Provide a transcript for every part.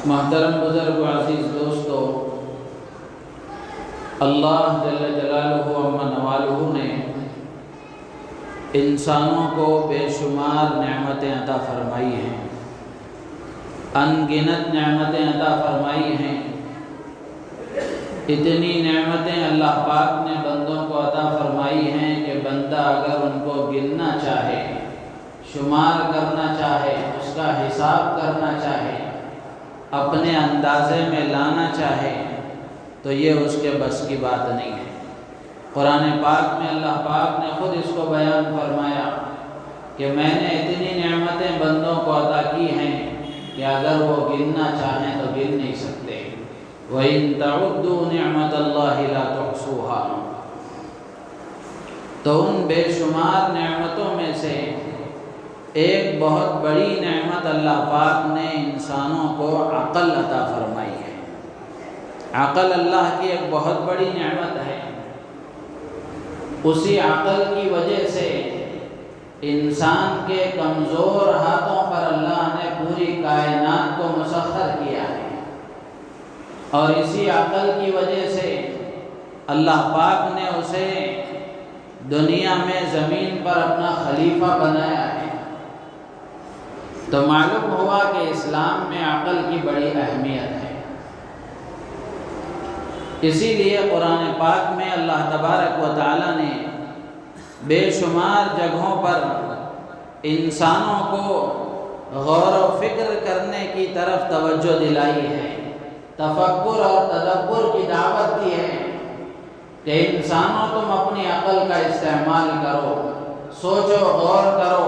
محترم بزرگ و عزیز دوستو، اللہ جل جلالہ و عم نوالہ نے انسانوں کو بے شمار نعمتیں عطا فرمائی ہیں، ان گنت نعمتیں عطا فرمائی ہیں۔ اتنی نعمتیں اللہ پاک نے بندوں کو عطا فرمائی ہیں کہ بندہ اگر ان کو گننا چاہے، شمار کرنا چاہے، اس کا حساب کرنا چاہے، اپنے اندازے میں لانا چاہے تو یہ اس کے بس کی بات نہیں ہے۔ قرآن پاک میں اللہ پاک نے خود اس کو بیان فرمایا کہ میں نے اتنی نعمتیں بندوں کو عطا کی ہیں کہ اگر وہ گننا چاہیں تو گن نہیں سکتے۔ وَإِن تَعُدُّوا نِعْمَةَ اللَّهِ لَا تُحْصُوهَا، تو ان بے شمار نعمتوں میں سے ایک بہت بڑی نعمت اللہ پاک نے انسانوں کو عقل عطا فرمائی ہے۔ عقل اللہ کی ایک بہت بڑی نعمت ہے۔ اسی عقل کی وجہ سے انسان کے کمزور ہاتھوں پر اللہ نے پوری کائنات کو مسخر کیا ہے، اور اسی عقل کی وجہ سے اللہ پاک نے اسے دنیا میں زمین پر اپنا خلیفہ بنایا ہے۔ تو معلوم ہوا کہ اسلام میں عقل کی بڑی اہمیت ہے۔ اسی لیے قرآن پاک میں اللہ تبارک و تعالی نے بے شمار جگہوں پر انسانوں کو غور و فکر کرنے کی طرف توجہ دلائی ہے، تفکر اور تدبر کی دعوت دی ہے کہ انسانوں تم اپنی عقل کا استعمال کرو، سوچو، غور کرو،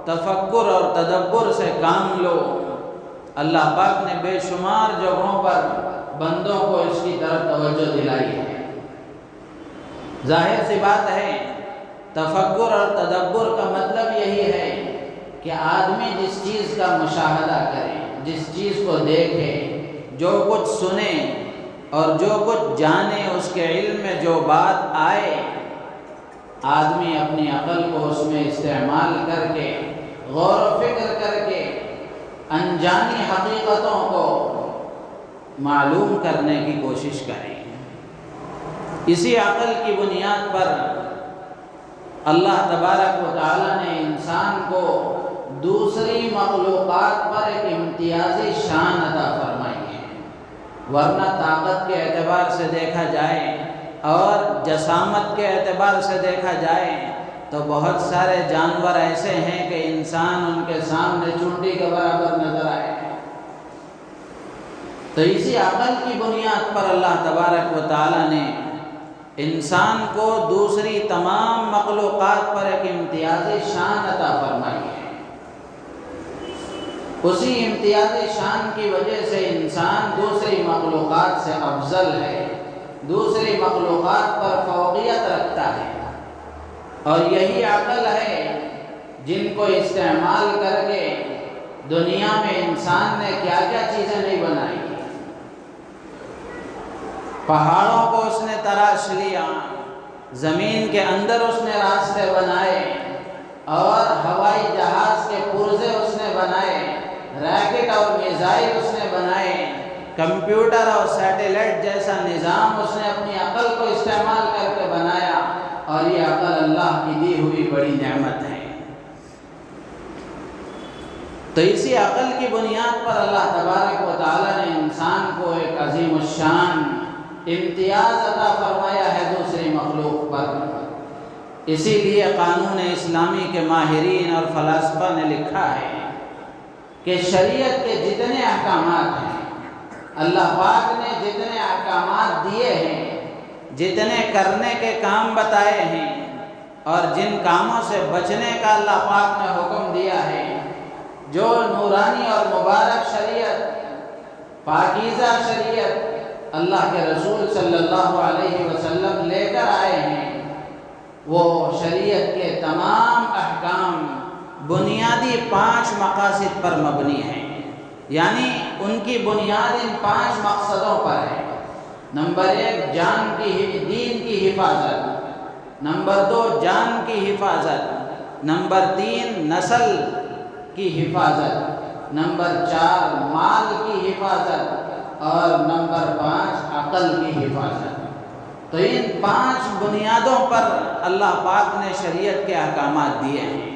تفکر اور تدبر سے کام لو۔ اللہ پاک نے بے شمار جگہوں پر بندوں کو اس کی طرف توجہ دلائی ہے۔ ظاہر سی بات ہے، تفکر اور تدبر کا مطلب یہی ہے کہ آدمی جس چیز کا مشاہدہ کرے، جس چیز کو دیکھے، جو کچھ سنے اور جو کچھ جانے، اس کے علم میں جو بات آئے، آدمی اپنی عقل کو اس میں استعمال کر کے، غور و فکر کر کے انجانی حقیقتوں کو معلوم کرنے کی کوشش کریں۔ اسی عقل کی بنیاد پر اللہ تبارک و تعالی نے انسان کو دوسری مخلوقات پر ایک امتیازی شان عطا فرمائی ہے۔ ورنہ طاقت کے اعتبار سے دیکھا جائے اور جسامت کے اعتبار سے دیکھا جائے تو بہت سارے جانور ایسے ہیں کہ انسان ان کے سامنے چونٹی کے برابر نظر آئے۔ تو اسی عقل کی بنیاد پر اللہ تبارک و تعالی نے انسان کو دوسری تمام مخلوقات پر ایک امتیازی شان عطا فرمائی ہے۔ اسی امتیازی شان کی وجہ سے انسان دوسری مخلوقات سے افضل ہے، دوسری مخلوقات پر فوقیت رکھتا ہے۔ اور یہی عقل ہے جن کو استعمال کر کے دنیا میں انسان نے کیا کیا چیزیں نہیں بنائی۔ پہاڑوں کو اس نے تراش لیا، زمین کے اندر اس نے راستے بنائے، اور ہوائی جہاز کے پرزے اس نے بنائے، راکٹ اور میزائل اس نے بنائے، کمپیوٹر اور سیٹلائٹ جیسا نظام اس نے اپنی عقل کو استعمال کر کے بنایا، اور یہ عقل اللہ کی دی ہوئی بڑی نعمت ہے۔ تو اسی عقل کی بنیاد پر اللہ تبارک و تعالی نے انسان کو ایک عظیم الشان امتیاز عطا فرمایا ہے دوسری مخلوق پر۔ اسی لیے قانون اسلامی کے ماہرین اور فلاسفہ نے لکھا ہے کہ شریعت کے جتنے احکامات ہیں، اللہ پاک نے جتنے احکامات دیے ہیں، جتنے کرنے کے کام بتائے ہیں، اور جن کاموں سے بچنے کا اللہ پاک نے حکم دیا ہے، جو نورانی اور مبارک شریعت، پاکیزہ شریعت اللہ کے رسول صلی اللہ علیہ وسلم لے کر آئے ہیں، وہ شریعت کے تمام احکام بنیادی 5 مقاصد پر مبنی ہیں۔ یعنی ان کی بنیاد ان 5 مقصدوں پر ہے۔ نمبر 1 دین کی حفاظت، نمبر 2 جان کی حفاظت، نمبر 3 نسل کی حفاظت، نمبر 4 مال کی حفاظت اور نمبر 5 عقل کی حفاظت۔ تو ان 5 بنیادوں پر اللہ پاک نے شریعت کے احکامات دیے ہیں۔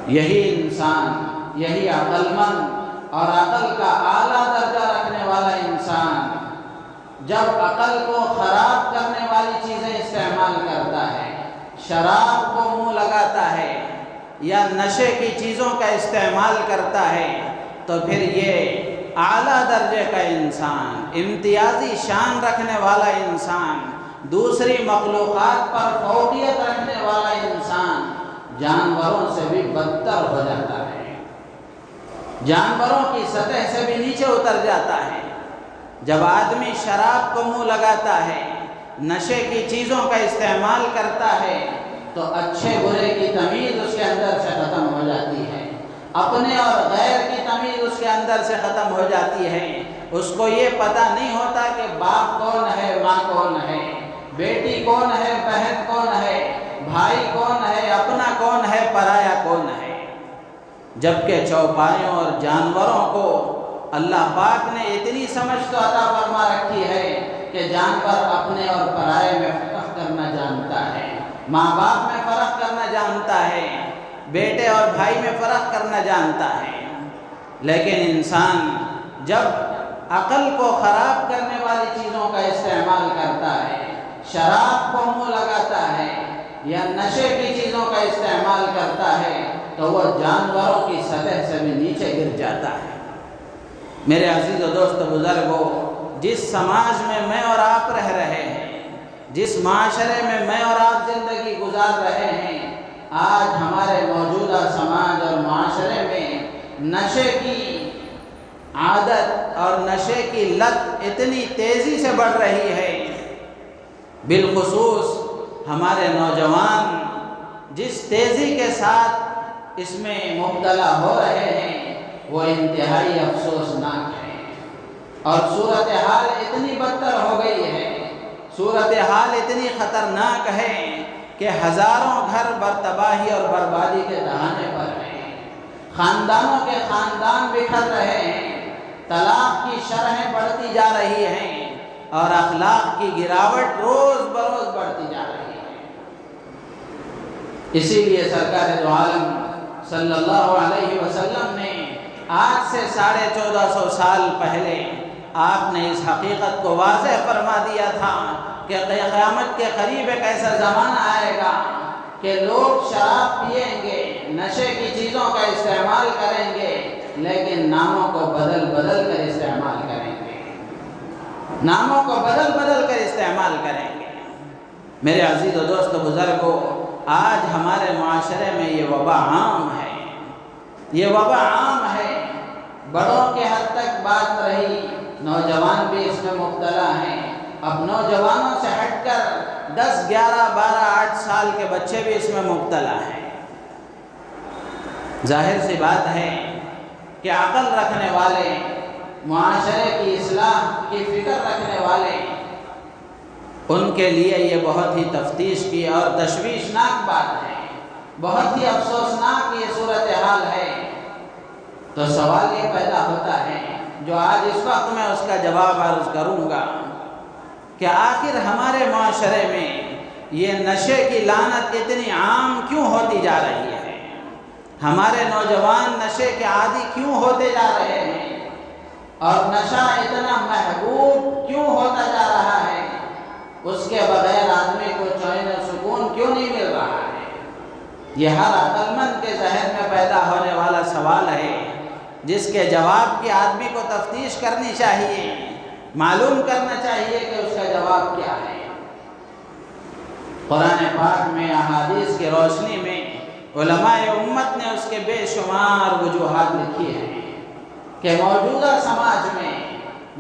یہی انسان، یہی عقل مند اور عقل کا اعلیٰ درجہ رکھنے والا انسان جب عقل کو خراب کرنے والی چیزیں استعمال کرتا ہے، شراب کو منہ لگاتا ہے یا نشے کی چیزوں کا استعمال کرتا ہے، تو پھر یہ اعلیٰ درجے کا انسان، امتیازی شان رکھنے والا انسان، دوسری مخلوقات پر فوقیت رکھنے والا انسان جانوروں سے بھی بدتر ہو جاتا ہے، جانوروں کی سطح سے بھی نیچے اتر جاتا ہے۔ جب آدمی شراب کو منہ لگاتا ہے، نشے کی چیزوں کا استعمال کرتا ہے، تو اچھے برے کی تمیز اس کے اندر سے ختم ہو جاتی ہے، اپنے اور غیر کی تمیز اس کے اندر سے ختم ہو جاتی ہے۔ اس کو یہ پتہ نہیں ہوتا کہ باپ کون ہے، ماں کون ہے، بیٹی کون ہے، بہن کون ہے، بھائی کون ہے، اپنا کون ہے، پرایا کون ہے۔ جبکہ چوپایوں اور جانوروں کو اللہ پاک نے اتنی سمجھ تو عطا فرما رکھی ہے کہ جانور اپنے اور پرائے میں فرق کرنا جانتا ہے، ماں باپ میں فرق کرنا جانتا ہے، بیٹے اور بھائی میں فرق کرنا جانتا ہے۔ لیکن انسان جب عقل کو خراب کرنے والی چیزوں کا استعمال کرتا ہے، شراب کو منہ لگاتا ہے یا نشے کی چیزوں کا استعمال کرتا ہے، تو وہ جانوروں کی سطح سے بھی نیچے گر جاتا ہے۔ میرے عزیز و دوست بزرگوں، جس سماج میں اور آپ رہ رہے ہیں، جس معاشرے میں اور آپ زندگی گزار رہے ہیں، آج ہمارے موجودہ سماج اور معاشرے میں نشے کی عادت اور نشے کی لت اتنی تیزی سے بڑھ رہی ہے، بالخصوص ہمارے نوجوان جس تیزی کے ساتھ اس میں مبتلا ہو رہے ہیں وہ انتہائی افسوسناک ہے، اور صورتحال اتنی بدتر ہو گئی ہے، صورتحال اتنی خطرناک ہے کہ ہزاروں گھر تباہی اور بربادی کے دہانے پر ہیں، خاندانوں کے خاندان بکھر رہے ہیں، طلاق کی شرحیں بڑھتی جا رہی ہیں اور اخلاق کی گراوٹ روز بروز بڑھتی جا رہی ہے۔ اسی لیے سرکار دو عالم صلی اللہ علیہ وسلم نے آج سے 1450 سال پہلے آپ نے اس حقیقت کو واضح فرما دیا تھا کہ قیامت کے قریب ایک ایسا زمانہ آئے گا کہ لوگ شراب پئیں گے، نشے کی چیزوں کا استعمال کریں گے، لیکن ناموں کو بدل بدل کر استعمال کریں گے، ناموں کو بدل بدل کر استعمال کریں گے۔ میرے عزیز و دوست بزرگوں، آج ہمارے معاشرے میں یہ وبا عام ہے، یہ وبا عام ہے، بڑوں کے حد تک بات رہی، نوجوان بھی اس میں مبتلا ہیں۔ اب نوجوانوں سے ہٹ کر 10، 11، 12، 8 سال کے بچے بھی اس میں مبتلا ہیں۔ ظاہر سی بات ہے کہ عقل رکھنے والے، معاشرے کی اصلاح کی فکر رکھنے والے، ان کے لیے یہ بہت ہی تفتیش کی اور تشویشناک بات ہے، بہت ہی افسوسناک یہ صورتحال ہے۔ تو سوال یہ پیدا ہوتا ہے جو آج اس وقت میں اس کا جواب عرض کروں گا کہ آخر ہمارے معاشرے میں یہ نشے کی لعنت اتنی عام کیوں ہوتی جا رہی ہے؟ ہمارے نوجوان نشے کے عادی کیوں ہوتے جا رہے ہیں؟ اور نشہ اتنا محبوب کیوں ہوتا جا رہا ہے؟ اس کے بغیر آدمی کو چین و سکون کیوں نہیں مل رہا ہے؟ یہ ہر عقل مند کے ذہن میں پیدا ہونے والا سوال ہے، جس کے جواب کی آدمی کو تفتیش کرنی چاہیے، معلوم کرنا چاہیے کہ اس کا جواب کیا ہے۔ قرآن پاک میں، احادیث کی روشنی میں علماء امت نے اس کے بے شمار وجوہات لکھی ہیں کہ موجودہ سماج میں،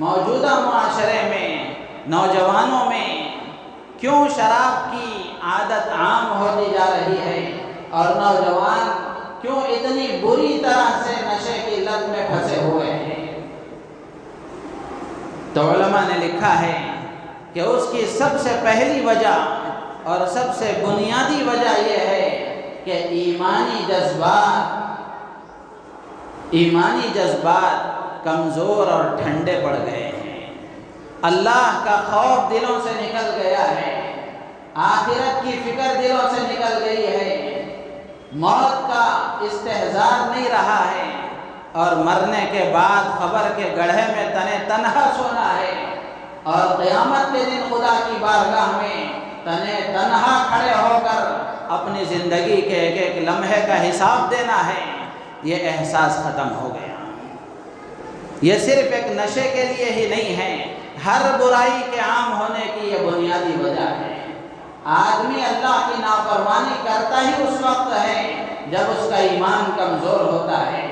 موجودہ معاشرے میں، نوجوانوں میں کیوں شراب کی عادت عام ہوتی جا رہی ہے اور نوجوان کیوں اتنی بری طرح سے نشے کی لت میں پھنسے ہوئے ہیں۔ تو علماء نے لکھا ہے کہ اس کی سب سے پہلی وجہ اور سب سے بنیادی وجہ یہ ہے کہ ایمانی جذبات ایمانی جذبات کمزور اور ٹھنڈے پڑ گئے ہیں، اللہ کا خوف دلوں سے نکل گیا ہے، آخرت کی فکر دلوں سے نکل گئی ہے، موت کا استحضار نہیں رہا ہے، اور مرنے کے بعد قبر کے گڑھے میں تنے تنہا سونا ہے، اور قیامت کے دن خدا کی بارگاہ میں تنے تنہا کھڑے ہو کر اپنی زندگی کے ایک ایک لمحے کا حساب دینا ہے۔ یہ احساس ختم ہو گیا۔ یہ صرف ایک نشے کے لیے ہی نہیں ہے، ہر برائی کے عام ہونے کی یہ بنیادی وجہ ہے۔ آدمی اللہ کی نافرمانی کرتا ہی اس وقت ہے جب اس کا ایمان کمزور ہوتا ہے،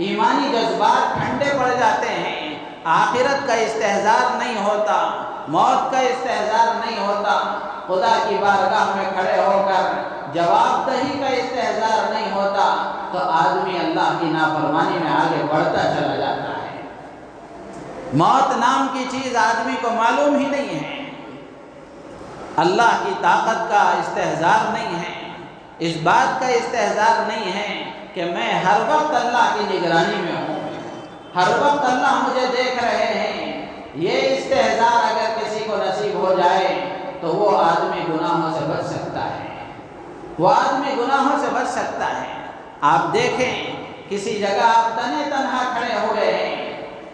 ایمانی جذبات ٹھنڈے پڑ جاتے ہیں، آخرت کا استحضار نہیں ہوتا، موت کا استحضار نہیں ہوتا، خدا کی بارگاہ میں کھڑے ہو کر جواب دہی کا استحضار نہیں ہوتا، تو آدمی اللہ کی نافرمانی میں آگے بڑھتا چلا جاتا ہے۔ موت نام کی چیز آدمی کو معلوم ہی نہیں ہے، اللہ کی طاقت کا استحضار نہیں ہے، اس بات کا استحضار نہیں ہے کہ میں ہر وقت اللہ کی نگرانی میں ہوں، ہر وقت اللہ مجھے دیکھ رہے ہیں۔ یہ استحضار اگر کسی کو نصیب ہو جائے تو وہ آدمی گناہوں سے بچ سکتا ہے، وہ آدمی گناہوں سے بچ سکتا ہے۔ آپ دیکھیں کسی جگہ آپ تنے تنہا کھڑے ہوئے ہیں،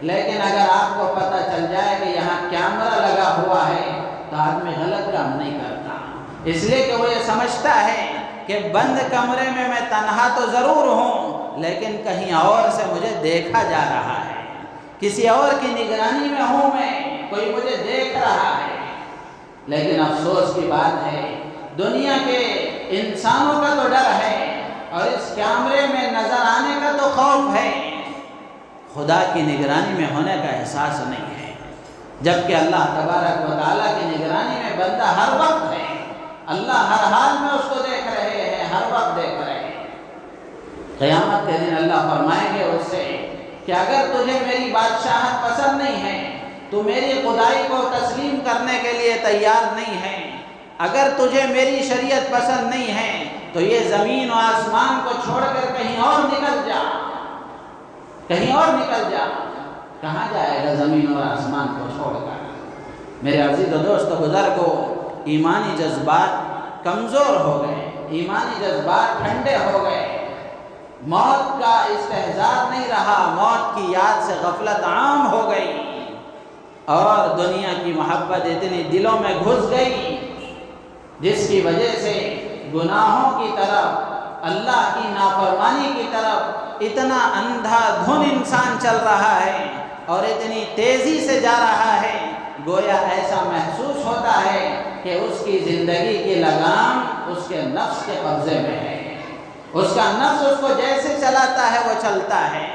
لیکن اگر آپ کو پتہ چل جائے کہ یہاں کیمرہ لگا ہوا ہے تو آدمی غلط کام نہیں کرتا، اس لیے کہ وہ یہ سمجھتا ہے کہ بند کمرے میں تنہا تو ضرور ہوں، لیکن کہیں اور سے مجھے دیکھا جا رہا ہے، کسی اور کی نگرانی میں ہوں میں، کوئی مجھے دیکھ رہا ہے۔ لیکن افسوس کی بات ہے دنیا کے انسانوں کا تو ڈر ہے اور اس کیمرے میں نظر آنے کا تو خوف ہے، خدا کی نگرانی میں ہونے کا احساس نہیں ہے، جبکہ اللہ تبارک و تعالیٰ کی نگرانی میں بندہ ہر وقت ہے، اللہ ہر حال میں اس کو دیکھ رہے ہیں، ہر وقت دیکھ رہے ہیں۔ قیامت کے دن اللہ فرمائیں گے اس سے کہ اگر تجھے میری بادشاہت پسند نہیں ہے، تو میری خدائی کو تسلیم کرنے کے لیے تیار نہیں ہے، اگر تجھے میری شریعت پسند نہیں ہے تو یہ زمین و آسمان کو چھوڑ کر کہیں اور نکل جا، کہیں اور نکل جا۔ کہاں جائے گا زمین اور آسمان کو چھوڑ کر؟ میرے عزیز و دوست بزرگوں، ایمانی جذبات کمزور ہو گئے، ایمانی جذبات ٹھنڈے ہو گئے، موت کا استحضار نہیں رہا، موت کی یاد سے غفلت عام ہو گئی، اور دنیا کی محبت اتنی دلوں میں گھس گئی جس کی وجہ سے گناہوں کی طرف، اللہ کی نافرمانی کی طرف اتنا اندھا دھن انسان چل رہا ہے اور اتنی تیزی سے جا رہا ہے، گویا ایسا محسوس ہوتا ہے کہ اس کی زندگی کی لگام اس کے نفس کے قبضے میں ہے، اس کا نفس اس کو جیسے چلاتا ہے وہ چلتا ہے،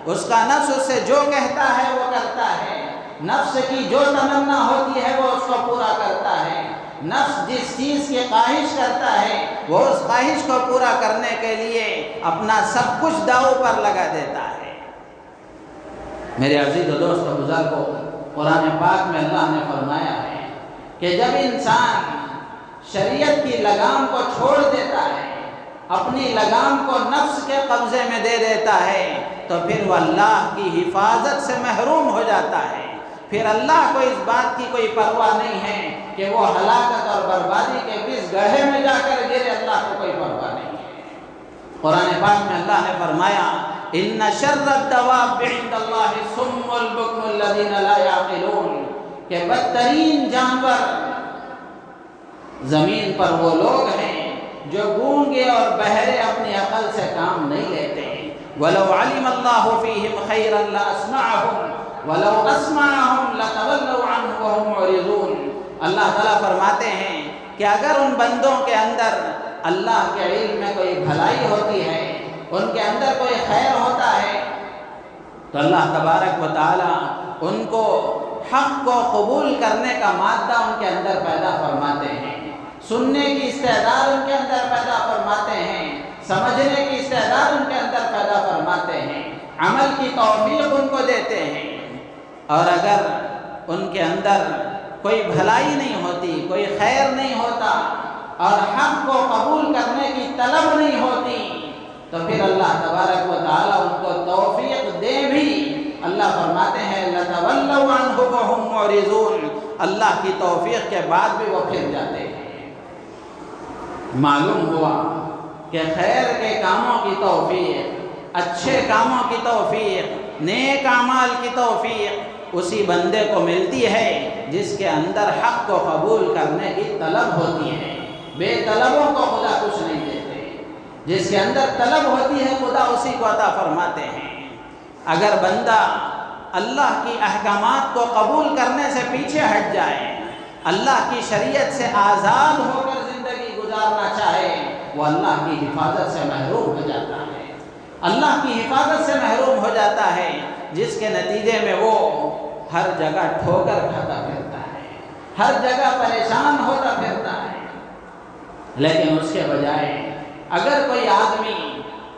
اس کا نفس اس سے جو کہتا ہے وہ کرتا ہے، نفس کی جو تمنا ہوتی ہے وہ اس کو پورا کرتا ہے، نفس جس چیز کی خواہش کرتا ہے وہ اس خواہش کو پورا کرنے کے لیے اپنا سب کچھ داؤ پر لگا دیتا ہے۔ میرے عزیز و دوست و بزرگوں، قرآن پاک میں اللہ نے فرمایا ہے کہ جب انسان شریعت کی لگام کو چھوڑ دیتا ہے، اپنی لگام کو نفس کے قبضے میں دے دیتا ہے، تو پھر وہ اللہ کی حفاظت سے محروم ہو جاتا ہے، پھر اللہ کو اس بات کی کوئی پرواہ نہیں ہے کہ وہ ہلاکت اور بربادی کے کس گڑھے میں جا کر گرے، اللہ کو کوئی پرواہ نہیں ہے۔ قرآن پاک میں اللہ نے فرمایا ان شر الدواب عند اللہ الصم البکم الذین لا یعقلون، کہ بدترین جانور زمین پر وہ لوگ ہیں جو گونگے اور بہرے اپنی عقل سے کام نہیں لیتے۔ وَلَوْ عَلِمَ اللَّهُ فِيهِمْ خَيْرًا لَأَسْمَعَهُمْ وَلَوْ أَسْمَعَهُمْ لَتَوَلَّوْا عَنْهُ وَهُمْ مُعْرِضُونَ۔ اللہ تعالیٰ فرماتے ہیں کہ اگر ان بندوں کے اندر اللہ کے علم میں کوئی بھلائی ہوتی ہے، ان کے اندر کوئی خیر ہوتا ہے، تو اللہ تبارک و تعالیٰ ان کو حق کو قبول کرنے کا مادہ ان کے اندر پیدا فرماتے ہیں، سننے کی استعداد ان کے اندر پیدا فرماتے ہیں، سمجھنے کی استعداد ان کے اندر پیدا فرماتے ہیں، عمل کی توفیق ان کو دیتے ہیں۔ اور اگر ان کے اندر کوئی بھلائی نہیں ہوتی، کوئی خیر نہیں ہوتا، اور حق کو قبول کرنے کی طلب نہیں ہوتی، تو پھر اللہ تبارک و تعالیٰ ان کو توفیق دے بھی، اللہ فرماتے ہیں لَتَوَلَّوْا عَنْهُ وَهُمْ مُعْرِضُونَ، اللہ کی توفیق کے بعد بھی وہ پھر جاتے ہیں۔ معلوم ہوا کہ خیر کے کاموں کی توفیق، اچھے کاموں کی توفیق، نیک اعمال کی توفیق اسی بندے کو ملتی ہے جس کے اندر حق کو قبول کرنے کی طلب ہوتی ہے۔ بے طلبوں کو خدا کچھ نہیں دیتے، جس کے اندر طلب ہوتی ہے خدا اسی کو عطا فرماتے ہیں۔ اگر بندہ اللہ کی احکامات کو قبول کرنے سے پیچھے ہٹ جائے، اللہ کی شریعت سے آزاد ہو کر زندگی گزارنا چاہے، وہ اللہ کی حفاظت سے محروم ہو جاتا ہے، اللہ کی حفاظت سے محروم ہو جاتا ہے، جس کے نتیجے میں وہ ہر جگہ ٹھوکر کھاتا پھرتا ہے، ہر جگہ پریشان ہوتا پھرتا ہے۔ لیکن اس کے بجائے اگر کوئی آدمی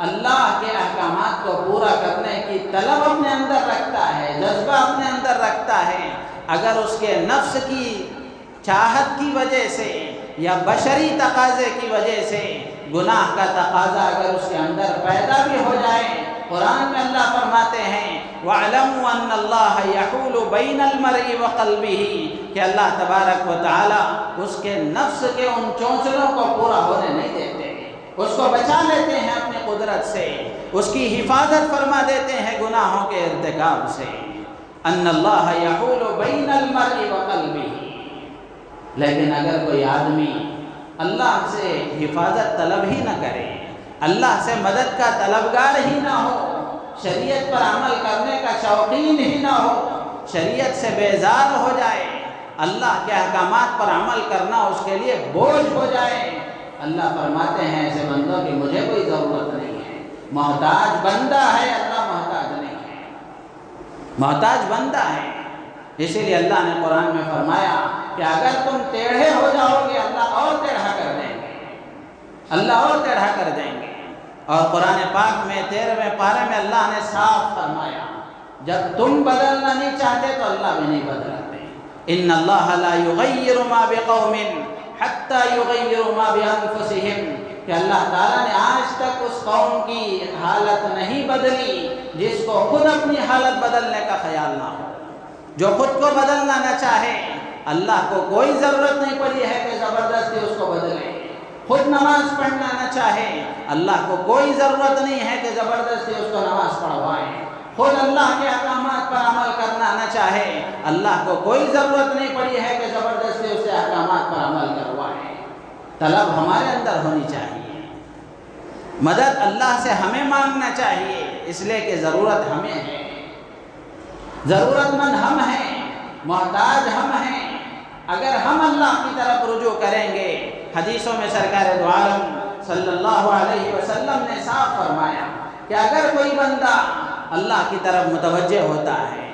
اللہ کے احکامات کو پورا کرنے کی طلب اپنے اندر رکھتا ہے، جذبہ اپنے اندر رکھتا ہے، اگر اس کے نفس کی چاہت کی وجہ سے یا بشری تقاضے کی وجہ سے گناہ کا تقاضا اگر اس کے اندر پیدا بھی ہو جائے، قرآن میں اللہ فرماتے ہیں وَاعْلَمُوا أَنَّ اللَّهَ يَحُولُ بَيْنَ الْمَرْءِ وَقَلْبِهِ، کہ اللہ تبارک و تعالی اس کے نفس کے ان چونچلوں کو پورا ہونے نہیں دیتے، اس کو بچا لیتے ہیں اپنی قدرت سے، اس کی حفاظت فرما دیتے ہیں گناہوں کے ارتکاب سے۔ ان اللہ یحول بین المرء وقلبہ، لیکن اگر کوئی آدمی اللہ سے حفاظت طلب ہی نہ کرے، اللہ سے مدد کا طلبگار ہی نہ ہو، شریعت پر عمل کرنے کا شوقین ہی نہ ہو، شریعت سے بیزار ہو جائے، اللہ کے احکامات پر عمل کرنا اس کے لیے بوجھ ہو جائے، اللہ فرماتے ہیں ایسے بندوں کی مجھے کوئی ضرورت نہیں ہے۔ محتاج بندہ ہے، اللہ محتاج نہیں ہے، محتاج بندہ ہے۔ اسی لیے اللہ نے قرآن میں فرمایا کہ اگر تم ٹیڑھے ہو جاؤ گے اللہ اور ٹیڑھا کر دیں گے، اللہ اور ٹیڑھا کر دیں گے۔ اور قرآن پاک میں 13ویں پارے میں اللہ نے صاف فرمایا جب تم بدلنا نہیں چاہتے تو اللہ بھی نہیں بدلاتے۔ ان اللہ لا یغیر ما بقوم حتی یغیروا ما بانفسہم، کہ اللہ تعالیٰ نے آج تک اس قوم کی حالت نہیں بدلی جس کو خود اپنی حالت بدلنے کا خیال نہ ہو، جو خود کو بدلنا نہ چاہے، اللہ کو کوئی ضرورت نہیں پڑی ہے کہ زبردستی اس کو بدلے۔ خود نماز پڑھنا نہ چاہے، اللہ کو کوئی ضرورت نہیں ہے کہ زبردستی اس کو نماز پڑھوائیں۔ خود اللہ کے احکامات پر عمل کرنا نہ چاہے، اللہ کو کوئی ضرورت نہیں پڑی ہے کہ زبردستی اس سے احکامات پر عمل کروائیں۔ طلب ہمارے اندر ہونی چاہیے، مدد اللہ سے ہمیں مانگنا چاہیے، اس لیے کہ ضرورت ہمیں ہے، ضرورت مند ہم ہیں، محتاج ہم ہیں۔ اگر ہم اللہ کی طرف رجوع کریں گے، حدیثوں میں سرکار دو عالم صلی اللہ علیہ وسلم نے صاف فرمایا کہ اگر کوئی بندہ اللہ کی طرف متوجہ ہوتا ہے،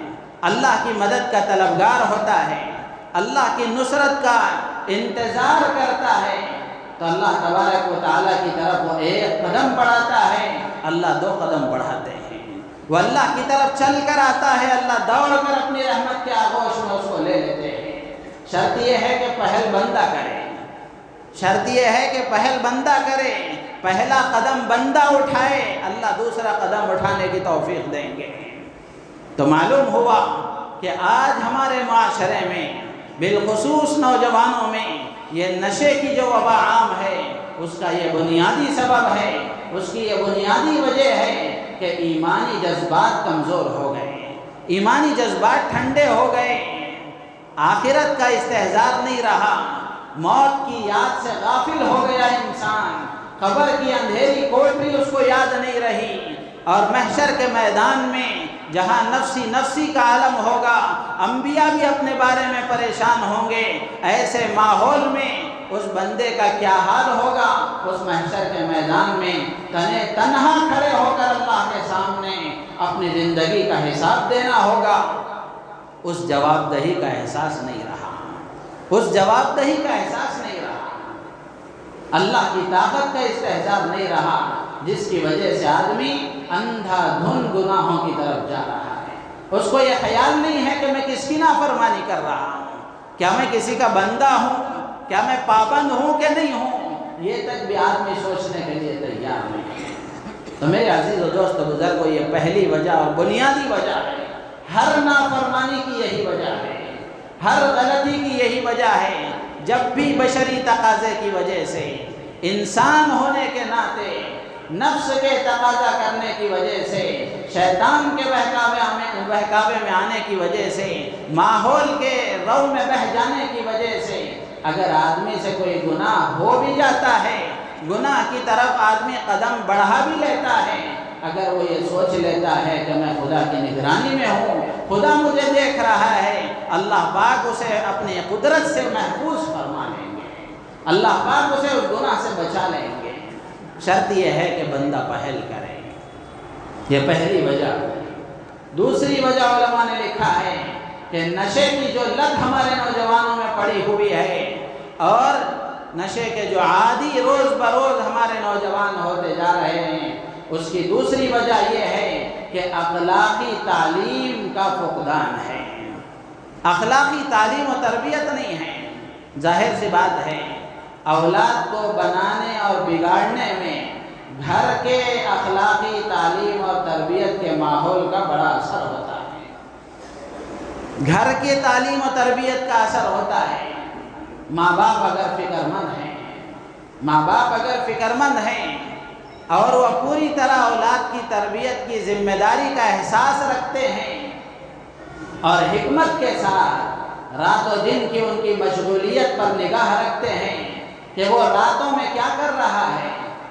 اللہ کی مدد کا طلبگار ہوتا ہے، اللہ کی نصرت کا انتظار کرتا ہے، تو اللہ تبارک و تعالیٰ کی طرف وہ ایک قدم بڑھاتا ہے، اللہ 2 قدم بڑھاتے ہیں۔ وہ اللہ کی طرف چل کر آتا ہے، اللہ دوڑ کر اپنی رحمت کے آغوش میں اس کو لے لیتے ہیں۔ شرط یہ ہے کہ پہل بندہ کرے، شرط یہ ہے کہ پہل بندہ کرے، پہلا قدم بندہ اٹھائے، اللہ دوسرا قدم اٹھانے کی توفیق دیں گے۔ تو معلوم ہوا کہ آج ہمارے معاشرے میں بالخصوص نوجوانوں میں یہ نشے کی جو وبا عام ہے، اس کا یہ بنیادی سبب ہے، اس کی یہ بنیادی وجہ ہے کہ ایمانی جذبات کمزور ہو گئے، ایمانی جذبات ٹھنڈے ہو گئے، آخرت کا استحضار نہیں رہا، موت کی یاد سے غافل ہو گیا انسان، قبر کی اندھیری کوٹری اس کو یاد نہیں رہی، اور محشر کے میدان میں جہاں نفسی نفسی کا عالم ہوگا، انبیاء بھی اپنے بارے میں پریشان ہوں گے، ایسے ماحول میں اس بندے کا کیا حال ہوگا؟ اس محشر کے میدان میں تنے تنہا کھڑے ہو کر اللہ کے سامنے اپنی زندگی کا حساب دینا ہوگا۔ اس جواب دہی کا احساس نہیں رہا، اس جواب دہی کا احساس نہیں رہا، اللہ کی طاقت کا استحضار نہیں رہا، جس کی وجہ سے آدمی اندھا دھن گناہوں کی طرف جا رہا ہے۔ اس کو یہ خیال نہیں ہے کہ میں کس کی نافرمانی کر رہا ہوں، کیا میں کسی کا بندہ ہوں، کیا میں پابند ہوں کہ نہیں ہوں، یہ تک بھی آدمی سوچنے کے لیے تیار نہیں ہے۔ تو میرے عزیز و دوست و بزرگوں، یہ پہلی وجہ اور بنیادی وجہ ہے۔ ہر نافرمانی کی یہی وجہ ہے، ہر غلطی کی یہی وجہ ہے۔ جب بھی بشری تقاضے کی وجہ سے، انسان ہونے کے ناطے نفس کے تقاضا کرنے کی وجہ سے، شیطان کے بہکاوے میں آنے کی وجہ سے، ماحول کے رو میں بہہ جانے کی وجہ سے، اگر آدمی سے کوئی گناہ ہو بھی جاتا ہے، گناہ کی طرف آدمی قدم بڑھا بھی لیتا ہے، اگر وہ یہ سوچ لیتا ہے کہ میں خدا کی نگرانی میں ہوں، خدا مجھے دیکھ رہا ہے، اللہ پاک اسے اپنی قدرت سے محفوظ فرما لیں گے، اللہ پاک اسے اس گناہ سے بچا لیں گے۔ شرط یہ ہے کہ بندہ پہل کرے، یہ پہلی وجہ۔ دوسری وجہ علماء نے لکھا ہے کہ نشے کی جو لت ہمارے نوجوانوں میں پڑی ہوئی ہے، اور نشے کے جو عادی روز بروز ہمارے نوجوان ہوتے جا رہے ہیں، اس کی دوسری وجہ یہ ہے کہ اخلاقی تعلیم کا فقدان ہے۔ اخلاقی تعلیم و تربیت نہیں ہے۔ ظاہر سی بات ہے، اولاد کو بنانے اور بگاڑنے میں گھر کے اخلاقی تعلیم اور تربیت کے ماحول کا بڑا اثر ہوتا ہے۔ گھر کے تعلیم و تربیت کا اثر ہوتا ہے۔ ماں باپ اگر فکر مند ہیں، ماں باپ اگر فکر مند ہیں اور وہ پوری طرح اولاد کی تربیت کی ذمہ داری کا احساس رکھتے ہیں اور حکمت کے ساتھ رات و دن کی ان کی مشغولیت پر نگاہ رکھتے ہیں کہ وہ راتوں میں کیا کر رہا ہے،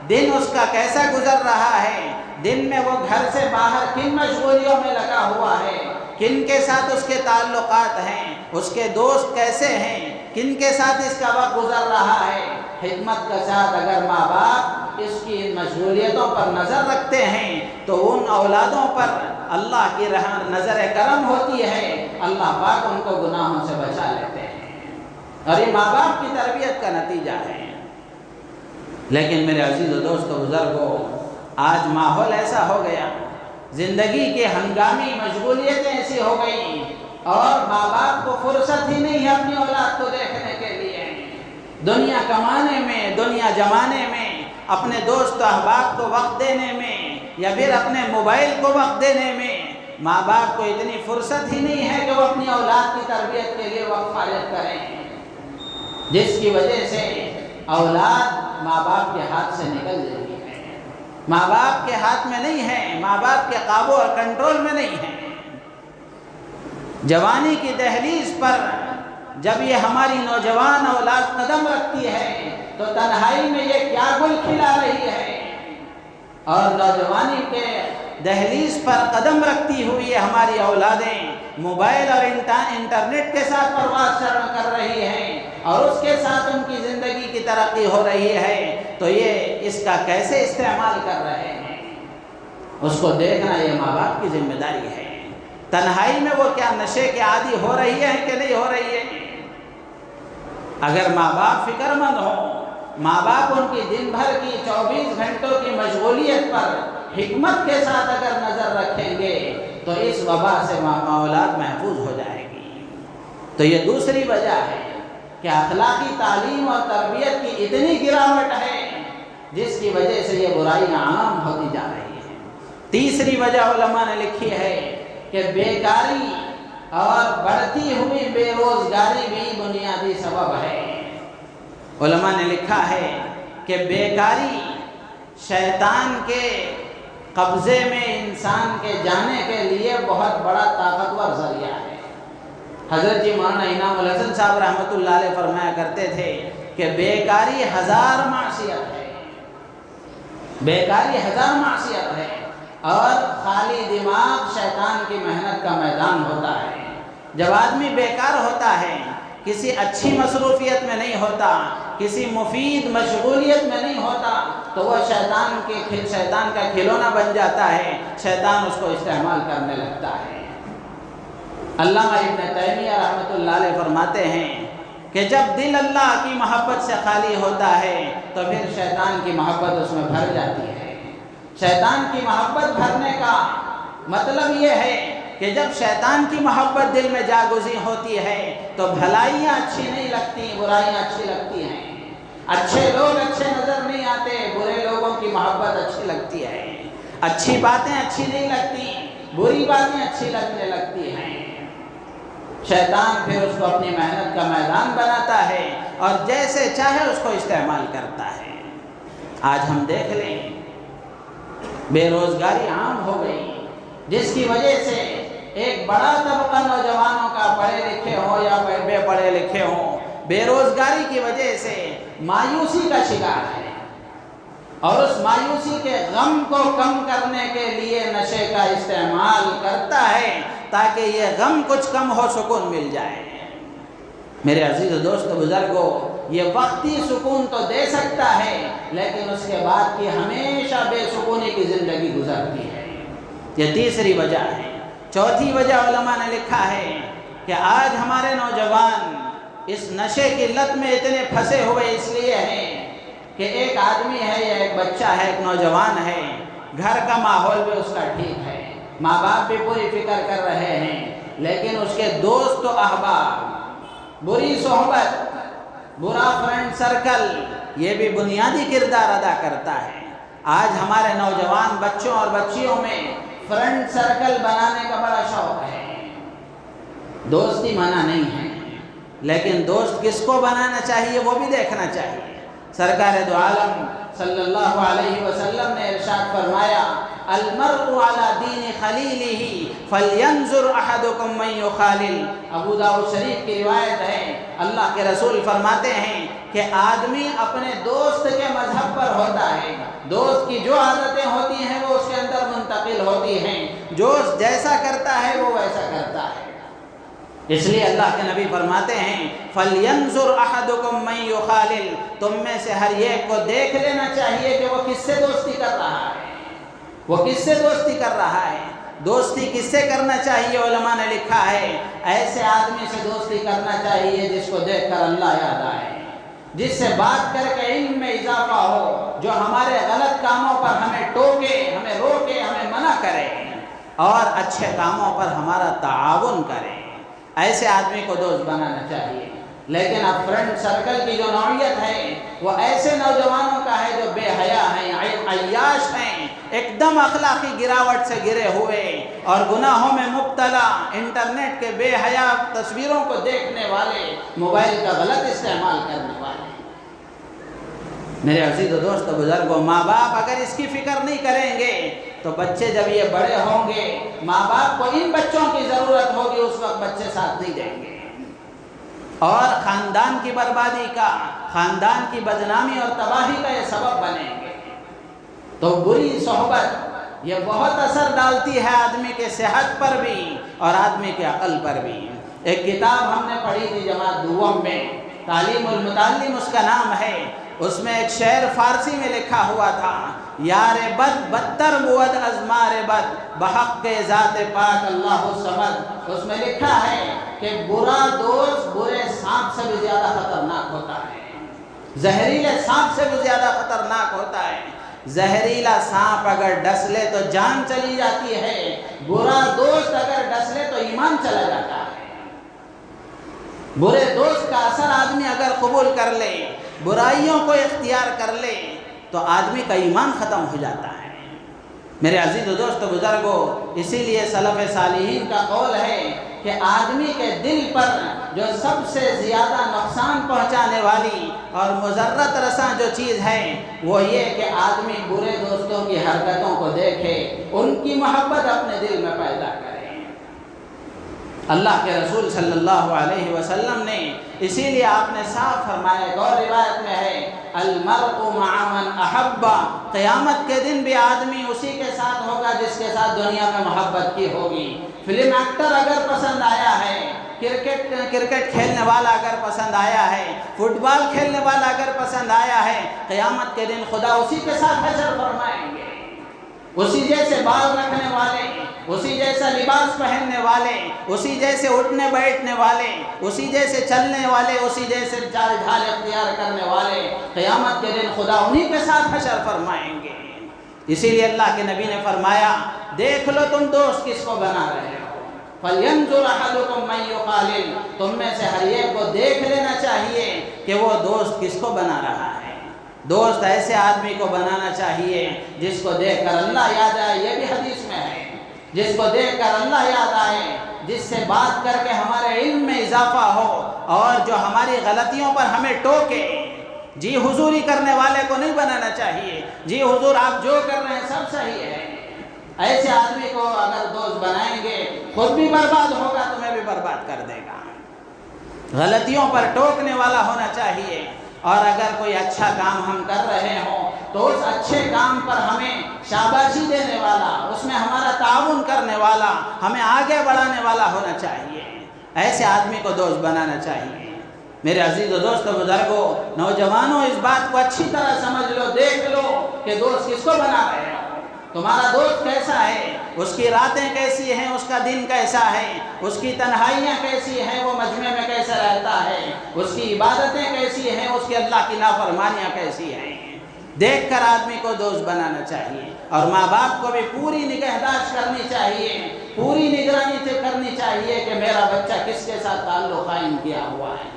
دن اس کا کیسا گزر رہا ہے، دن میں وہ گھر سے باہر کن مشغولیوں میں لگا ہوا ہے، کن کے ساتھ اس کے تعلقات ہیں، اس کے دوست کیسے ہیں، کن کے ساتھ اس کا وقت گزر رہا ہے۔ حکمت کے ساتھ اگر ماں باپ اس کی مشغولیتوں پر نظر رکھتے ہیں تو ان اولادوں پر اللہ کی نظر کرم ہوتی ہے، اللہ پاک ان کو گناہوں سے بچا لیتے ہیں، اور یہ ماں باپ کی تربیت کا نتیجہ ہے۔ لیکن میرے عزیز و دوست و بزرگوں، آج ماحول ایسا ہو گیا، زندگی کے ہنگامی مشغولیتیں ایسی ہو گئیں اور ماں باپ کو فرصت ہی نہیں ہے اپنی اولاد کو دیکھنے کے لیے۔ دنیا کمانے میں، دنیا جمانے میں، اپنے دوست و احباب کو وقت دینے میں، یا پھر اپنے موبائل کو وقت دینے میں ماں باپ کو اتنی فرصت ہی نہیں ہے کہ وہ اپنی اولاد کی تربیت کے لیے وقت فارغ کریں، جس کی وجہ سے اولاد ماں باپ کے ہاتھ سے نکل رہی ہے، ماں باپ کے ہاتھ میں نہیں ہے، ماں باپ کے قابو اور کنٹرول میں نہیں ہے۔ جوانی کی دہلیز پر جب یہ ہماری نوجوان اولاد قدم رکھتی ہے تو تنہائی میں یہ کیا گل کھلا رہی ہے، اور نوجوانی کے دہلیز پر قدم رکھتی ہوئی ہماری اولادیں موبائل اور انٹرنیٹ کے ساتھ پرواز کر رہی ہیں اور اس کے ساتھ ان کی زندگی کی ترقی ہو رہی ہے، تو یہ اس کا کیسے استعمال کر رہے ہیں، اس کو دیکھنا یہ ماں باپ کی ذمہ داری ہے۔ تنہائی میں وہ کیا نشے کے عادی ہو رہی ہے کہ نہیں ہو رہی ہے؟ اگر ماں باپ فکر مند ہوں، ماں باپ ان کی دن بھر کی 24 گھنٹوں کی مشغولیت پر حکمت کے ساتھ اگر نظر رکھیں گے تو اس وبا سے اولاد محفوظ ہو جائے گی۔ تو یہ دوسری وجہ ہے کہ اخلاقی تعلیم اور تربیت کی اتنی گراوٹ ہے جس کی وجہ سے یہ برائیاں عام ہوتی جا رہی ہیں۔ تیسری وجہ علماء نے لکھی ہے کہ بیکاری اور بڑھتی ہوئی بے روزگاری بھی بنیادی سبب ہے۔ علماء نے لکھا ہے کہ بیکاری شیطان کے قبضے میں انسان کے جانے کے لیے بہت بڑا طاقتور ذریعہ ہے۔ حضرت جی مولانا انعام الحسن صاحب رحمۃ اللہ علیہ فرمایا کرتے تھے کہ بیکاری 1000 معصیت ہے، بیکاری 1000 معصیت ہے، اور خالی دماغ شیطان کی محنت کا میدان ہوتا ہے۔ جب آدمی بیکار ہوتا ہے، کسی اچھی مصروفیت میں نہیں ہوتا، کسی مفید مشغولیت میں نہیں ہوتا، تو وہ شیطان کا کھلونا بن جاتا ہے، شیطان اس کو استعمال کرنے لگتا ہے۔ علامہ ابن تیمیہ رحمۃ اللہ علیہ فرماتے ہیں کہ جب دل اللہ کی محبت سے خالی ہوتا ہے تو پھر شیطان کی محبت اس میں بھر جاتی ہے۔ شیطان کی محبت بھرنے کا مطلب یہ ہے کہ جب شیطان کی محبت دل میں جاگزی ہوتی ہے تو بھلائیاں اچھی نہیں لگتی، برائیاں اچھی لگتی ہیں، اچھے لوگ اچھے نظر نہیں آتے، برے لوگوں کی محبت اچھی لگتی ہے۔ اچھی باتیں اچھی نہیں لگتی، بری باتیں اچھی لگنے لگتی ہیں۔ شیطان پھر اس کو اپنی محنت کا میدان بناتا ہے اور جیسے چاہے اس کو استعمال کرتا ہے۔ آج ہم دیکھ لیں، بے روزگاری عام ہو گئی، جس کی وجہ سے ایک بڑا طبقہ نوجوانوں کا پڑھے لکھے ہوں یا بے پڑھے لکھے ہوں، بے روزگاری کی وجہ سے مایوسی کا شکار ہے، اور اس مایوسی کے غم کو کم کرنے کے لیے نشے کا استعمال کرتا ہے تاکہ یہ غم کچھ کم ہو، سکون مل جائے۔ میرے عزیز و دوست بزرگوں، یہ وقتی سکون تو دے سکتا ہے، لیکن اس کے بعد کی ہمیشہ بے سکونی کی زندگی گزرتی ہے۔ یہ تیسری وجہ ہے۔ چوتھی وجہ علماء نے لکھا ہے کہ آج ہمارے نوجوان اس نشے کی لت میں اتنے پھنسے ہوئے اس لیے ہیں کہ ایک آدمی ہے یا ایک بچہ ہے، ایک نوجوان ہے، گھر کا ماحول بھی اس کا ٹھیک ہے، ماں باپ بھی پوری فکر کر رہے ہیں، لیکن اس کے دوست و احباب، بری صحبت، برا فرینڈ سرکل، یہ بھی بنیادی کردار ادا کرتا ہے۔ آج ہمارے نوجوان بچوں اور بچیوں میں فرینڈ سرکل بنانے کا بڑا شوق ہے۔ دوستی منع نہیں ہے، لیکن دوست کس کو بنانا چاہیے وہ بھی دیکھنا چاہیے۔ سرکار دو عالم صلی اللہ علیہ وسلم نے ارشاد فرمایا، المرء علی دین خلیلہ فلینظر احدکم من یخالل۔ ابو داؤد شریف کی روایت ہے، اللہ کے رسول فرماتے ہیں کہ آدمی اپنے دوست کے مذہب پر ہوتا ہے، دوست کی جو عادتیں ہوتی ہیں وہ اس کے اندر منتقل ہوتی ہیں، جو جیسا کرتا ہے وہ ویسا کرتا ہے۔ اس لیے اللہ کے نبی فرماتے ہیں، فَلْيَنْظُرْ أَحَدُكُمْ مَنْ يُخَالِلْ، تم میں سے ہر ایک کو دیکھ لینا چاہیے کہ وہ کس سے دوستی کر رہا ہے، وہ کس سے دوستی کر رہا ہے۔ دوستی کس سے کرنا چاہیے؟ علماء نے لکھا ہے، ایسے آدمی سے دوستی کرنا چاہیے جس کو دیکھ کر اللہ یاد آئے، جس سے بات کر کے علم میں اضافہ ہو، جو ہمارے غلط کاموں پر ہمیں ٹوکے، ہمیں روکے، ہمیں منع کرے، اور اچھے کاموں پر ہمارا تعاون کرے۔ ایسے آدمی کو دوست بنانا چاہیے۔ لیکن اب فرینڈ سرکل کی جو نوعیت ہے وہ ایسے نوجوانوں کا ہے جو بے حیا ہیں، عیاش ہیں، ایک دم اخلاقی گراوٹ سے گرے ہوئے اور گناہوں میں مبتلا، انٹرنیٹ کے بے حیا تصویروں کو دیکھنے والے، موبائل کا غلط استعمال کرنے والے۔ میرے عزیز و دوست بزرگوں، ماں باپ اگر اس کی فکر نہیں کریں گے تو بچے جب یہ بڑے ہوں گے، ماں باپ کو ان بچوں کی ضرورت ہوگی، اس وقت بچے ساتھ نہیں دیں گے، اور خاندان کی بربادی کا، خاندان کی بدنامی اور تباہی کا یہ سبب بنیں گے۔ تو بری صحبت یہ بہت اثر ڈالتی ہے آدمی کے صحت پر بھی اور آدمی کے عقل پر بھی۔ ایک کتاب ہم نے پڑھی تھی جماعت دوم میں، تعلیم المتعلم اس کا نام ہے، اس میں ایک شعر فارسی میں لکھا ہوا تھا، یار بد بدتر بود از مار بد بحق ذات پاک اللہ صمد۔ اس میں لکھا ہے کہ برا دوست برے سانپ سے بھی زیادہ خطرناک ہوتا ہے، زہریلے سانپ سے بھی زیادہ خطرناک ہوتا ہے۔ زہریلا سانپ اگر ڈس لے تو جان چلی جاتی ہے، برا دوست اگر ڈس لے تو ایمان چلا جاتا ہے۔ برے دوست کا اثر آدمی اگر قبول کر لے، برائیوں کو اختیار کر لے تو آدمی کا ایمان ختم ہو جاتا ہے۔ میرے عزیز و دوست بزرگوں، اسی لیے سلف صالحین کا قول ہے کہ آدمی کے دل پر جو سب سے زیادہ نقصان پہنچانے والی اور مضرت رساں جو چیز ہے وہ یہ کہ آدمی برے دوستوں کی حرکتوں کو دیکھے، ان کی محبت اپنے دل میں پیدا کرے۔ اللہ کے رسول صلی اللہ علیہ وسلم نے اسی لیے آپ نے صاف فرمایا، ایک اور روایت میں ہے، المرء مع من احب، قیامت کے دن بھی آدمی اسی کے ساتھ ہوگا جس کے ساتھ دنیا میں محبت کی ہوگی۔ فلم ایکٹر اگر پسند آیا ہے، کرکٹ کھیلنے والا اگر پسند آیا ہے، فٹ بال کھیلنے والا اگر پسند آیا ہے، قیامت کے دن خدا اسی کے ساتھ حشر فرمائیں گے۔ اسی جیسے بال رکھنے والے، اسی جیسا لباس پہننے والے، اسی جیسے اٹھنے بیٹھنے والے، اسی جیسے چلنے والے، اسی جیسے چال ڈھال اختیار کرنے والے، قیامت کے دن خدا انہی کے ساتھ حشر فرمائیں گے۔ اسی لیے اللہ کے نبی نے فرمایا، دیکھ لو تم دوست کس کو بنا رہے ہو، فَلْيَنْظُرْ أَحَدُكُمْ مَنْ يُخَالِلْ، تم میں سے ہر ایک کو دیکھ لینا چاہیے کہ وہ دوست کس کو بنا رہا ہے۔ دوست ایسے آدمی کو بنانا چاہیے جس کو دیکھ کر اللہ یاد آئے، یہ بھی حدیث میں ہے، جس کو دیکھ کر اللہ یاد آئے، جس سے بات کر کے ہمارے علم میں اضافہ ہو اور جو ہماری غلطیوں پر ہمیں ٹوکے۔ جی حضوری کرنے والے کو نہیں بنانا چاہیے، جی حضور آپ جو کر رہے ہیں سب صحیح ہے۔ ایسے آدمی کو اگر دوست بنائیں گے خود بھی برباد ہوگا، تمہیں بھی برباد کر دے گا۔ غلطیوں پر ٹوکنے والا ہونا چاہیے، اور اگر کوئی اچھا کام ہم کر رہے ہوں تو اس اچھے کام پر ہمیں شاباشی دینے والا، اس میں ہمارا تعاون کرنے والا، ہمیں آگے بڑھانے والا ہونا چاہیے۔ ایسے آدمی کو دوست بنانا چاہیے۔ میرے عزیز و دوست و بزرگوں، نوجوانوں، اس بات کو اچھی طرح سمجھ لو، دیکھ لو کہ دوست کس کو بنا رہے ہو۔ تمہارا دوست کیسا ہے، اس کی راتیں کیسی ہیں، اس کا دن کیسا ہے، اس کی تنہائیاں کیسی ہیں، وہ مجمع میں کیسا رہتا ہے، اس کی عبادتیں کیسی ہیں، اس کی اللہ کی نافرمانیاں کیسی ہیں، دیکھ کر آدمی کو دوست بنانا چاہیے۔ اور ماں باپ کو بھی پوری نگہداشت کرنی چاہیے، پوری نگرانی سے کرنی چاہیے کہ میرا بچہ کس کے ساتھ تعلق قائم کیا ہوا ہے۔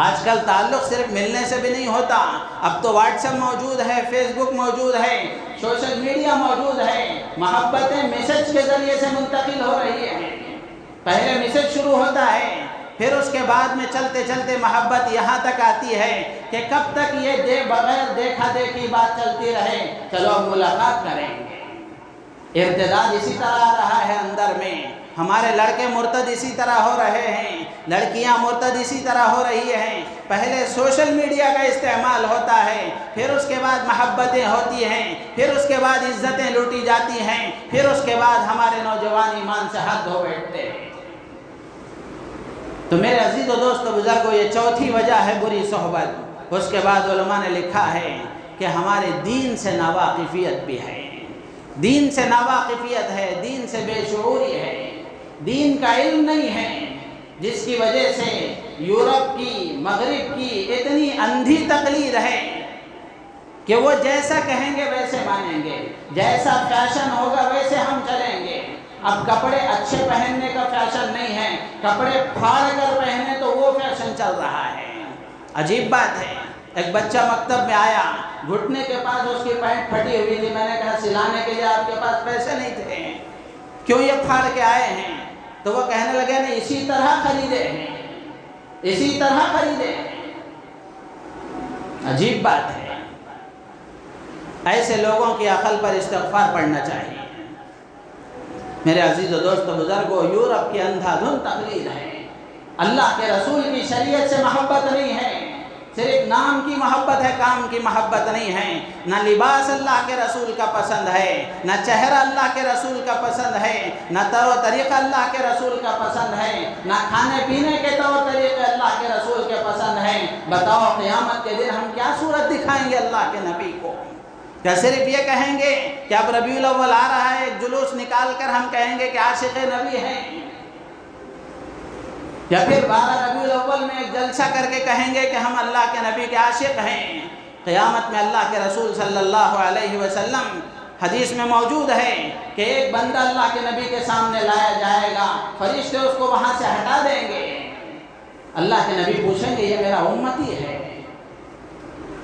آج کل تعلق صرف ملنے سے بھی نہیں ہوتا، اب تو واٹس ایپ موجود ہے، فیس بک موجود ہے، سوشل میڈیا موجود ہے، محبتیں میسج کے ذریعے سے منتقل ہو رہی ہیں۔ پہلے میسج شروع ہوتا ہے، پھر اس کے بعد میں چلتے چلتے محبت یہاں تک آتی ہے کہ کب تک یہ بغیر دیکھا دیکھی بات چلتی رہے، چلو اب ملاقات کریں گے۔ ارتداد اسی طرح آ رہا ہے اندر میں، ہمارے لڑکے مرتد اسی طرح ہو رہے ہیں، لڑکیاں مرتد اسی طرح ہو رہی ہیں۔ پہلے سوشل میڈیا کا استعمال ہوتا ہے، پھر اس کے بعد محبتیں ہوتی ہیں، پھر اس کے بعد عزتیں لوٹی جاتی ہیں، پھر اس کے بعد ہمارے نوجوان ایمان سے حد ہو بیٹھتے ہیں۔ تو میرے عزیز و دوست و بزرگوں، یہ چوتھی وجہ ہے بری صحبت۔ اس کے بعد علماء نے لکھا ہے کہ ہمارے دین سے ناواقفیت بھی ہے، دین سے ناواقفیت ہے، دین سے بے شعوری ہے، دین کا علم نہیں ہے، جس کی وجہ سے یورپ کی، مغرب کی اتنی اندھی تقلید ہے کہ وہ جیسا کہیں گے ویسے مانیں گے، جیسا فیشن ہوگا ویسے ہم چلیں گے۔ اب کپڑے اچھے پہننے کا فیشن نہیں ہے، کپڑے پھاڑ کر پہنے تو وہ فیشن چل رہا ہے۔ عجیب بات ہے، ایک بچہ مکتب میں آیا، گھٹنے کے پاس اس کی پینٹ پھٹی ہوئی تھی، میں نے کہا سلانے کے لیے آپ کے پاس پیسے نہیں تھے، کیوں یہ پھاڑ کے آئے ہیں؟ تو وہ کہنے لگے نہیں، اسی طرح خریدے ہیں، اسی طرح خریدے ہیں۔ عجیب بات ہے، ایسے لوگوں کی عقل پر استغفار پڑھنا چاہیے۔ میرے عزیز و دوست و بزرگوں، یورپ کی اندھا دھند تقلید ہے، اللہ کے رسول کی شریعت سے محبت نہیں ہے، صرف نام کی محبت ہے، کام کی محبت نہیں ہے۔ نہ لباس اللہ کے رسول کا پسند ہے، نہ چہرہ اللہ کے رسول کا پسند ہے، نہ طور و طریقہ اللہ کے رسول کا پسند ہے، نہ کھانے پینے کے طور طریقے اللہ کے رسول کے پسند ہیں۔ بتاؤ قیامت کے دن ہم کیا صورت دکھائیں گے اللہ کے نبی کو؟ کیا صرف یہ کہیں گے کہ اب ربیع الاول آ رہا ہے، ایک جلوس نکال کر ہم کہیں گے کہ عاشق نبی ہیں، یا پھر 12 ربیع الاول میں ایک جلسہ کر کے کہیں گے کہ ہم اللہ کے نبی کے عاشق ہیں؟ قیامت میں اللہ کے رسول صلی اللہ علیہ وسلم، حدیث میں موجود ہے کہ ایک بندہ اللہ کے نبی کے سامنے لایا جائے گا، فرشتے اس کو وہاں سے ہٹا دیں گے، اللہ کے نبی پوچھیں گے یہ میرا امتی ہے؟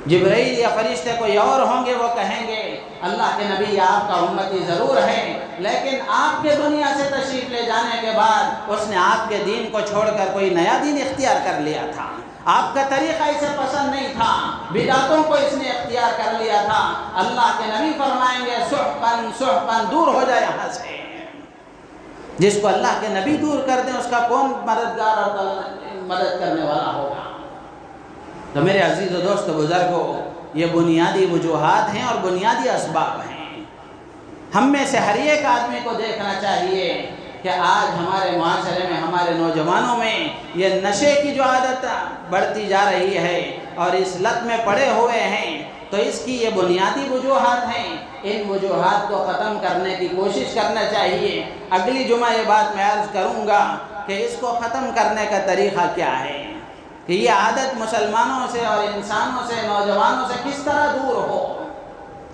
جبرائیل یا فرشتے کوئی اور ہوں گے، وہ کہیں گے اللہ کے نبی یہ آپ کا امتی ضرور ہے، لیکن آپ کے دنیا سے تشریف لے جانے کے بعد اس نے آپ کے دین کو چھوڑ کر کوئی نیا دین اختیار کر لیا تھا، آپ کا طریقہ اسے پسند نہیں تھا، بدعتوں کو اس نے اختیار کر لیا تھا۔ اللہ کے نبی فرمائیں گے سحقاً سحقاً، دور ہو جائے یہاں سے۔ جس کو اللہ کے نبی دور کر دیں اس کا کون مددگار اور مدد کرنے والا ہوگا؟ تو میرے عزیز و دوست و بزرگوں، یہ بنیادی وجوہات ہیں اور بنیادی اسباب ہیں۔ ہم میں سے ہر ایک آدمی کو دیکھنا چاہیے کہ آج ہمارے معاشرے میں، ہمارے نوجوانوں میں یہ نشے کی جو عادت بڑھتی جا رہی ہے اور اس لت میں پڑے ہوئے ہیں، تو اس کی یہ بنیادی وجوہات ہیں۔ ان وجوہات کو ختم کرنے کی کوشش کرنا چاہیے۔ اگلی جمعہ یہ بات میں عرض کروں گا کہ اس کو ختم کرنے کا طریقہ کیا ہے، کہ یہ عادت مسلمانوں سے اور انسانوں سے، نوجوانوں سے کس طرح دور ہو،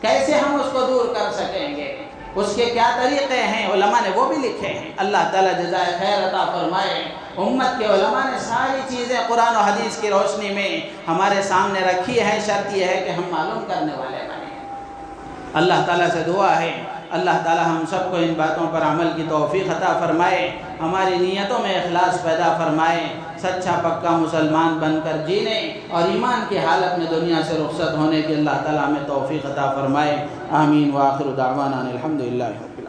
کیسے ہم اس کو دور کر سکیں گے۔ اس کے کیا طریقے ہیں، علماء نے وہ بھی لکھے ہیں۔ اللہ تعالیٰ جزائے خیر عطا فرمائے۔ امت کے علماء نے ساری چیزیں قرآن و حدیث کی روشنی میں ہمارے سامنے رکھی ہے، شرط یہ ہے کہ ہم معلوم کرنے والے بنیں۔ اللہ تعالیٰ سے دعا ہے اللہ تعالیٰ ہم سب کو ان باتوں پر عمل کی توفیق عطا فرمائے، ہماری نیتوں میں اخلاص پیدا فرمائے، سچا پکا مسلمان بن کر جینے اور ایمان کی حالت میں دنیا سے رخصت ہونے کی اللہ تعالیٰ ہمیں توفیق عطا فرمائے۔ آمین وآخر دعوانا الحمدللہ۔